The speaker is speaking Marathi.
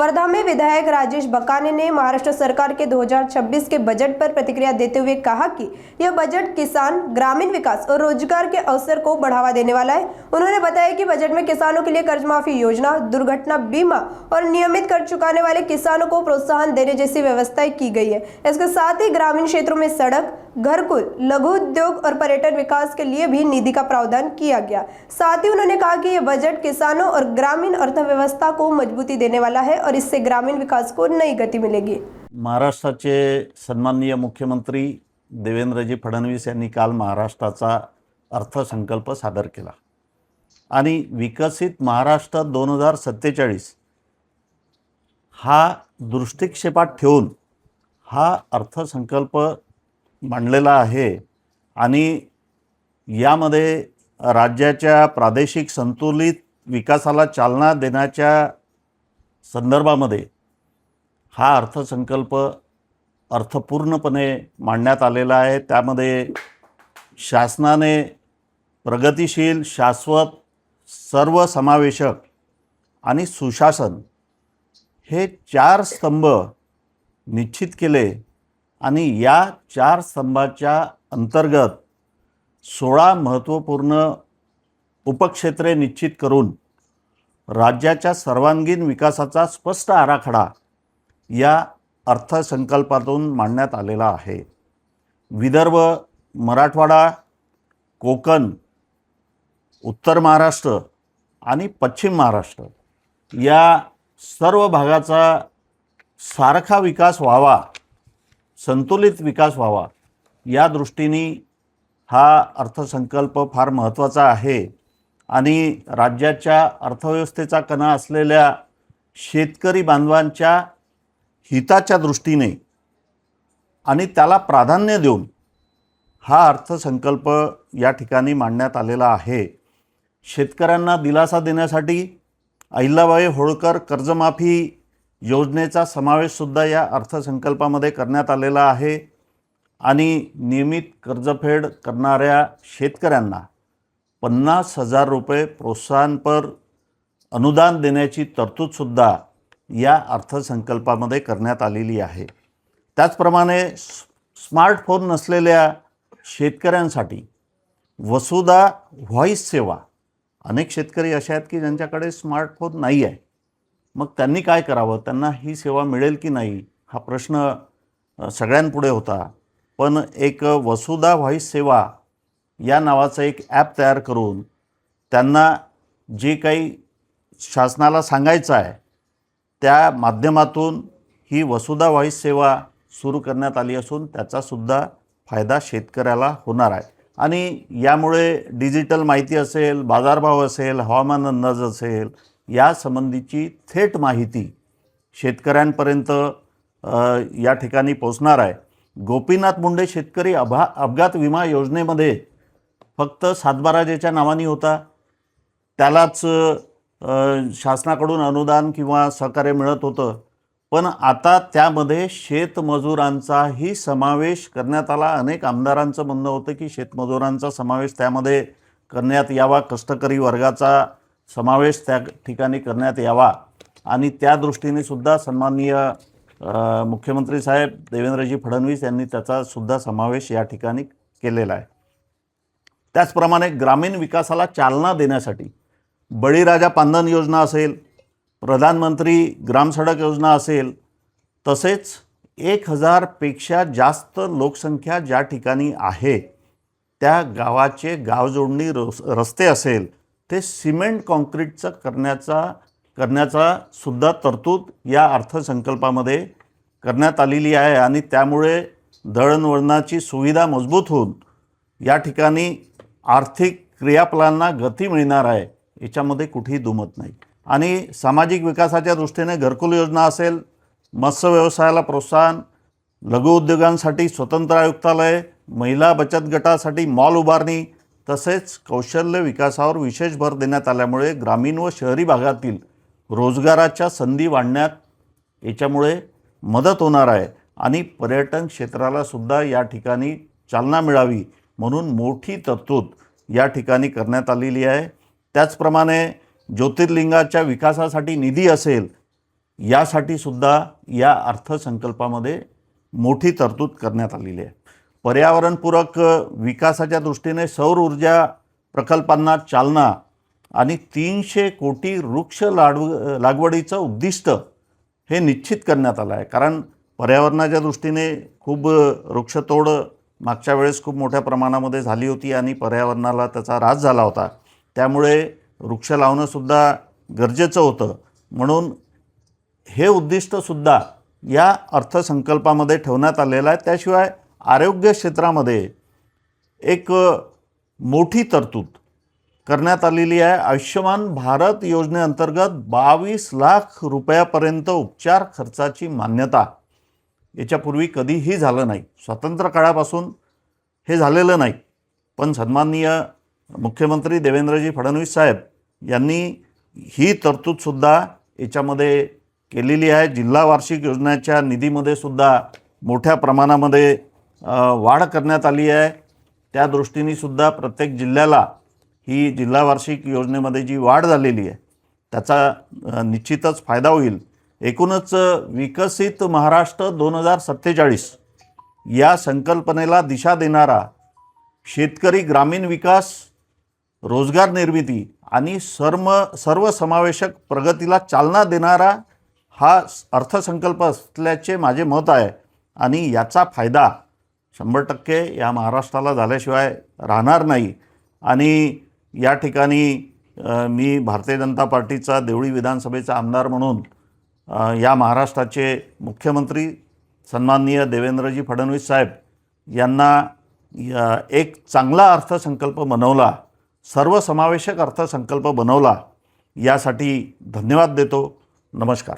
वर्धा में विधायक राजेश बकाने ने महाराष्ट्र सरकार के 2026 के बजट पर प्रतिक्रिया देते हुए कहा कि यह बजट किसान, ग्रामीण विकास और रोजगार के अवसर को बढ़ावा देने वाला है। उन्होंने बताया कि बजट में किसानों के लिए कर्ज माफी योजना, दुर्घटना बीमा और नियमित कर चुकाने वाले किसानों को प्रोत्साहन देने जैसी व्यवस्थाएं की गई है। इसके साथ ही ग्रामीण क्षेत्रों में सड़क, घरकुल, लघु उद्योग और पर्यटन विकास के लिए भी निधि का प्रावधान किया गया। साथ ही उन्होंने कहा कि यह बजट किसानों और ग्रामीण अर्थव्यवस्था को मजबूती देने वाला है और इससे ग्रामीण विकास को नई गति मिलेगी। महाराष्ट्राचे सन्माननीय मुख्यमंत्री देवेंद्रजी फडणवीस यांनी काल महाराष्ट्राचा अर्थसंकल्प सादर केला आणि विकसित महाराष्ट्र 2047 हा दृष्टिक्षेपात ठेवून हा अर्थसंकल्प मांडलेला आहे आणि यामध्ये राज्याच्या प्रादेशिक संतुलित विकासाला चालना देण्याच्या संदर्भामध्ये हा अर्थसंकल्प अर्थपूर्णपणे मांडण्यात आलेला आहे। त्यामध्ये शासनाने प्रगतिशील, शाश्वत, सर्वसमावेशक आणि सुशासन हे 4 स्तंभ निश्चित केले आणि या 4 स्तंभाच्या अंतर्गत 16 महत्त्वपूर्ण उपक्षेत्रे निश्चित करून राज्याच्या सर्वांगीण विकासाचा स्पष्ट आराखडा या अर्थसंकल्पातून मांडण्यात आलेला आहे। विदर्भ, मराठवाडा, कोकण, उत्तर महाराष्ट्र आणि पश्चिम महाराष्ट्र या सर्व भागाचा सारखा विकास व्हावा, संतुलित विकास व्हावा या दृष्टीने हा अर्थसंकल्प फार महत्त्वाचा आहे आणि राज्याच्या अर्थव्यवस्थेचा कणा असलेल्या शेतकरी बांधवांच्या हिताच्या दृष्टीने आणि त्याला प्राधान्य देऊन हा अर्थसंकल्प या ठिकाणी मांडण्यात आलेला आहे। शेतकऱ्यांना दिलासा देण्यासाठी अहिल्याबाई होळकर कर्जमाफी योजनेचा समावेशसुद्धा या अर्थसंकल्पामध्ये करण्यात आलेला आहे आणि नियमित कर्जफेड करणाऱ्या शेतकऱ्यांना 50,000 रुपये प्रोत्साहनपर अनुदान देण्याची तरतूदसुद्धा या अर्थसंकल्पामध्ये करण्यात आलेली आहे। त्याचप्रमाणे स्मार्टफोन नसलेल्या शेतकऱ्यांसाठी वसुधा व्हॉइस सेवा, अनेक शेतकरी असे आहेत की ज्यांच्याकडे स्मार्टफोन नाही आहे, मग त्यांनी काय करावं, त्यांना ही सेवा मिळेल की नाही हा प्रश्न सगळ्यांपुढे होता। पण एक वसुधा व्हॉइस सेवा या नावाचं एक ॲप तयार करून त्यांना जे काही शासनाला सांगायचं आहे त्या माध्यमातून ही वसुधा व्हॉइस सेवा सुरू करण्यात आली असून त्याचासुद्धा फायदा शेतकऱ्याला होणार आहे आणि यामुळे डिजिटल माहिती असेल, बाजारभाव असेल, हवामान अंदाज असेल या संबंधीची थेट माहिती शेतकऱ्यांपर्यंत या ठिकाणी पोहोचणार आहे। गोपीनाथ मुंडे शेतकरी अपघात विमा योजनेमध्ये फक्त सातबाराजेच्या नावाने होता, त्यालाच शासनाकडून अनुदान किंवा सहकार्य मिळत होतं, पण आता त्यामध्ये शेतमजुरांचाही समावेश करण्यात आला। अनेक आमदारांचं म्हणणं होतं की शेतमजुरांचा समावेश त्यामध्ये करण्यात यावा, कष्टकरी वर्गाचा समावेश त्या ठिकाणी करण्यात यावा आणि त्या दृष्टीने सुद्धा सन्माननीय मुख्यमंत्री साहेब देवेंद्रजी फडणवीस यांनी त्याचा सुद्धा समावेश या ठिकाणी केलेला आहे। त्याचप्रमाणे ग्रामीण विकासाला चालना देण्यासाठी बळीराजा पांधन योजना असेल, प्रधानमंत्री ग्राम सडक योजना असेल, तसेच 1000 पेक्षा जास्त लोकसंख्या ज्या ठिकाणी आहे त्या गावाचे गावजोडणी रस्ते असेल ते सिमेंट कॉन्क्रीटचं करण्याचा सुद्धा तरतूद या अर्थसंकल्पामध्ये करण्यात आलेली आहे आणि त्यामुळे दळणवळणाची सुविधा मजबूत होऊन या ठिकाणी आर्थिक क्रियाकलापांना गती मिळणार आहे, याच्यामध्ये कुठेही दुमत नाही। आणि सामाजिक विकासाच्या दृष्टीने घरकुल योजना असेल, मत्स्य व्यवसायाला प्रोत्साहन, लघु उद्योगांसाठी स्वतंत्र आयुक्तालय, महिला बचत गटासाठी मॉल उभारणी तसेच कौशल्य विकासावर विशेष भर देण्यात आल्यामुळे ग्रामीण व शहरी भागातील रोजगाराच्या संधी वाढण्यात याच्यामुळे मदत होणार आहे आणि पर्यटन क्षेत्राला सुद्धा या ठिकाणी चालना मिळावी म्हणून मोठी तरतूद या ठिकाणी करण्यात आलेली आहे। त्याचप्रमाणे ज्योतिर्लिंगाच्या विकासासाठी निधी असेल यासाठी सुद्धा या अर्थसंकल्पामध्ये मोठी तरतूद करण्यात आलेली आहे. पर्यावरणपूरक विकासाच्या दृष्टीने सौर ऊर्जा प्रकल्पांना चालना आणि 300 कोटी वृक्ष लागवडीचं उद्दिष्ट हे निश्चित करण्यात आलं आहे. कारण पर्यावरणाच्या दृष्टीने खूप वृक्षतोड मागच्या वेळेस खूप मोठ्या प्रमाणामध्ये झाली होती आणि पर्यावरणाला त्याचा ऱ्हास झाला होता. त्यामुळे वृक्ष लावणंसुद्धा गरजेचं होतं. म्हणून हे उद्दिष्टसुद्धा या अर्थसंकल्पामध्ये ठेवण्यात आलेलं आहे. त्याशिवाय आरोग्य क्षेत्रामध्ये एक मोठी तरतूद करण्यात आलेली आहे. आयुष्यमान भारत योजनेअंतर्गत 22 लाख रुपयापर्यंत उपचार खर्चाची मान्यता याच्यापूर्वी कधीही झालं नाही. स्वातंत्र्य काळापासून हे झालेलं नाही. पण सन्माननीय मुख्यमंत्री देवेंद्रजी फडणवीस साहेब यांनी ही तरतूदसुद्धा याच्यामध्ये केलेली आहे. जिल्हा वार्षिक योजनेच्या निधीमध्ये सुद्धा मोठ्या प्रमाणामध्ये वाढ करण्यात आली आहे. त्या दृष्टीने सुद्धा प्रत्येक जिल्ह्याला ही जिल्हा वार्षिक योजनेमध्ये जी वाढ झालेली आहे त्याचा निश्चितच फायदा होईल. एकूणच विकसित महाराष्ट्र 2047 या संकल्पनेला दिशा देणारा शेतकरी ग्रामीण विकास, रोजगार निर्मिती आणि सर्वसमावेशक प्रगतीला चालना देणारा हा अर्थसंकल्प असल्याचे माझे मत आहे. आणि याचा फायदा 100% या महाराष्ट्राला झाल्याशिवाय राहणार नाही. आणि या ठिकाणी मी भारतीय जनता पार्टीचा देवळी विधानसभेचा आमदार म्हणून या महाराष्ट्राचे मुख्यमंत्री सन्माननीय देवेंद्रजी फडणवीस साहेब यांना एक चांगला अर्थसंकल्प बनवला, सर्वसमावेशक अर्थसंकल्प बनवला, यासाठी धन्यवाद देतो. नमस्कार.